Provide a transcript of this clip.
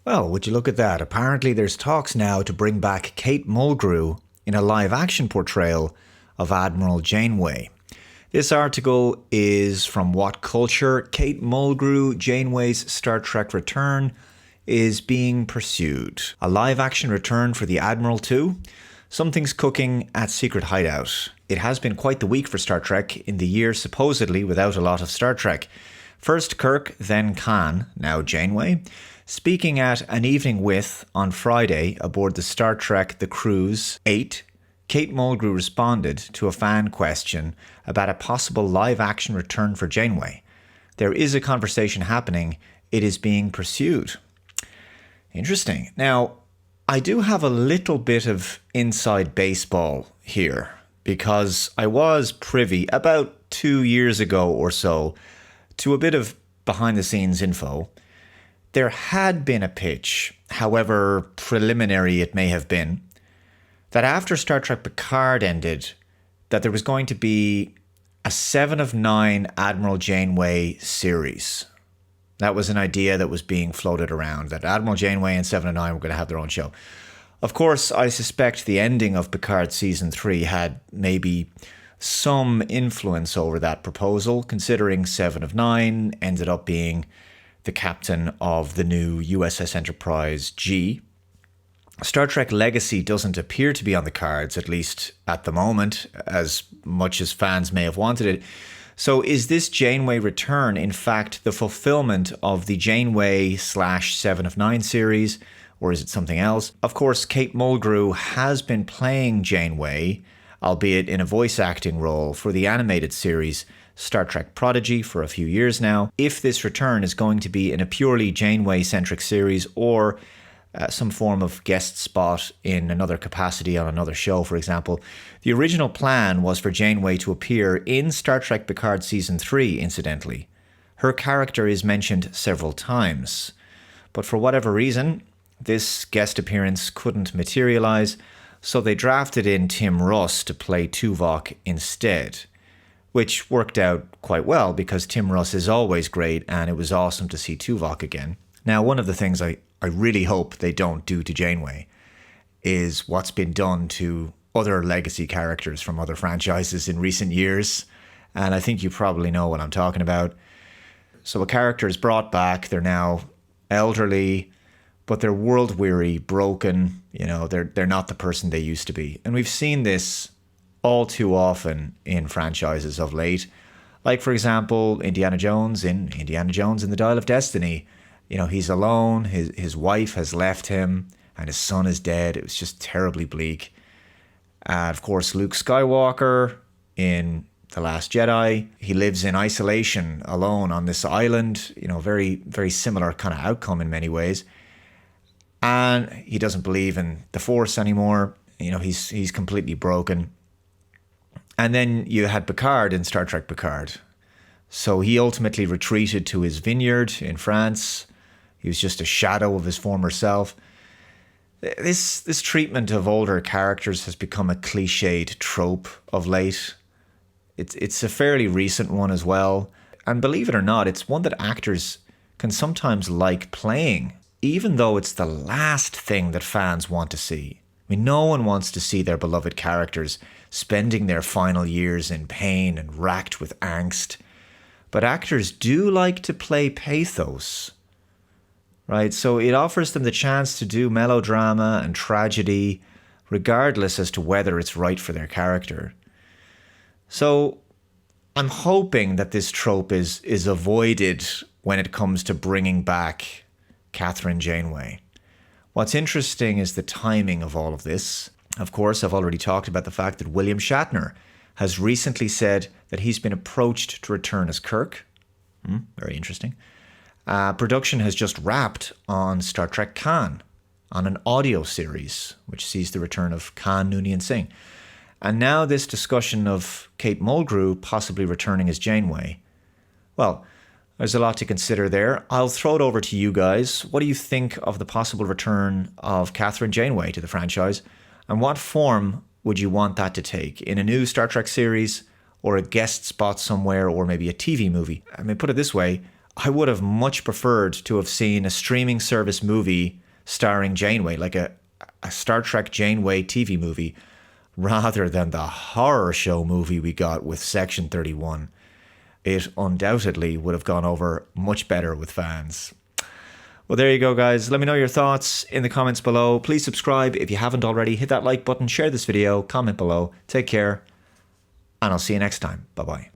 Well, would you look at that? Apparently, there's talks now to bring back Kate Mulgrew in a live action portrayal of Admiral Janeway. This article is from What Culture. Kate Mulgrew, Janeway's Star Trek return, is being pursued. A live action return for the Admiral too? Something's cooking at Secret Hideout. It has been quite the week for Star Trek in the year supposedly without a lot of Star Trek. First Kirk, then Khan, now Janeway. Speaking at An Evening With on Friday aboard the Star Trek The Cruise 8, Kate Mulgrew responded to a fan question about a possible live-action return for Janeway. There is a conversation happening. It is being pursued. Interesting. Now, I do have a little bit of inside baseball here because I was privy about 2 years ago or so to a bit of behind-the-scenes info. There had been a pitch, however preliminary it may have been, that after Star Trek Picard ended, that there was going to be a 7 of 9 Admiral Janeway series. That was an idea that was being floated around, that Admiral Janeway and 7 of 9 were going to have their own show. Of course, I suspect the ending of Picard Season 3 had maybe some influence over that proposal, considering 7 of 9 ended up being the captain of the new USS Enterprise G. Star Trek Legacy doesn't appear to be on the cards, at least at the moment, as much as fans may have wanted it. So is this Janeway return, in fact, the fulfillment of the Janeway/7 of 9 series, or is it something else? Of course, Kate Mulgrew has been playing Janeway, albeit in a voice acting role, for the animated series Star Trek Prodigy for a few years now. If this return is going to be in a purely Janeway-centric series or some form of guest spot in another capacity on another show, for example. The original plan was for Janeway to appear in Star Trek Picard Season 3, incidentally. Her character is mentioned several times, but for whatever reason, this guest appearance couldn't materialize, so they drafted in Tim Russ to play Tuvok instead, which worked out quite well because Tim Russ is always great and it was awesome to see Tuvok again. Now, one of the things I really hope they don't do to Janeway is what's been done to other legacy characters from other franchises in recent years. And I think you probably know what I'm talking about. So a character is brought back. They're now elderly, but they're world-weary, broken. You know, they're not the person they used to be. And we've seen this all too often in franchises of late. Like, for example, Indiana Jones and the Dial of Destiny. You know, he's alone, his wife has left him, and his son is dead. It was just terribly bleak. Of course, Luke Skywalker in The Last Jedi, he lives in isolation, alone on this island, you know, very, very similar kind of outcome in many ways. And he doesn't believe in the Force anymore. You know, he's completely broken. And then you had Picard in Star Trek Picard. So he ultimately retreated to his vineyard in France. He was just a shadow of his former self. This treatment of older characters has become a cliched trope of late. It's a fairly recent one as well. And believe it or not, it's one that actors can sometimes like playing, even though it's the last thing that fans want to see. I mean, no one wants to see their beloved characters spending their final years in pain and racked with angst. But actors do like to play pathos, right? So it offers them the chance to do melodrama and tragedy, regardless as to whether it's right for their character. So I'm hoping that this trope is avoided when it comes to bringing back Catherine Janeway. What's interesting is the timing of all of this. Of course, I've already talked about the fact that William Shatner has recently said that he's been approached to return as Kirk. Very interesting. Production has just wrapped on Star Trek Khan, on an audio series, which sees the return of Khan Noonien Singh. And now this discussion of Kate Mulgrew possibly returning as Janeway. Well, there's a lot to consider there. I'll throw it over to you guys. What do you think of the possible return of Catherine Janeway to the franchise? And what form would you want that to take? In a new Star Trek series, or a guest spot somewhere, or maybe a TV movie? I mean, put it this way, I would have much preferred to have seen a streaming service movie starring Janeway, like a Star Trek Janeway TV movie, rather than the horror show movie we got with Section 31. It undoubtedly would have gone over much better with fans. Well, there you go, guys. Let me know your thoughts in the comments below. Please subscribe if you haven't already. Hit that like button, share this video, comment below. Take care, and I'll see you next time. Bye-bye.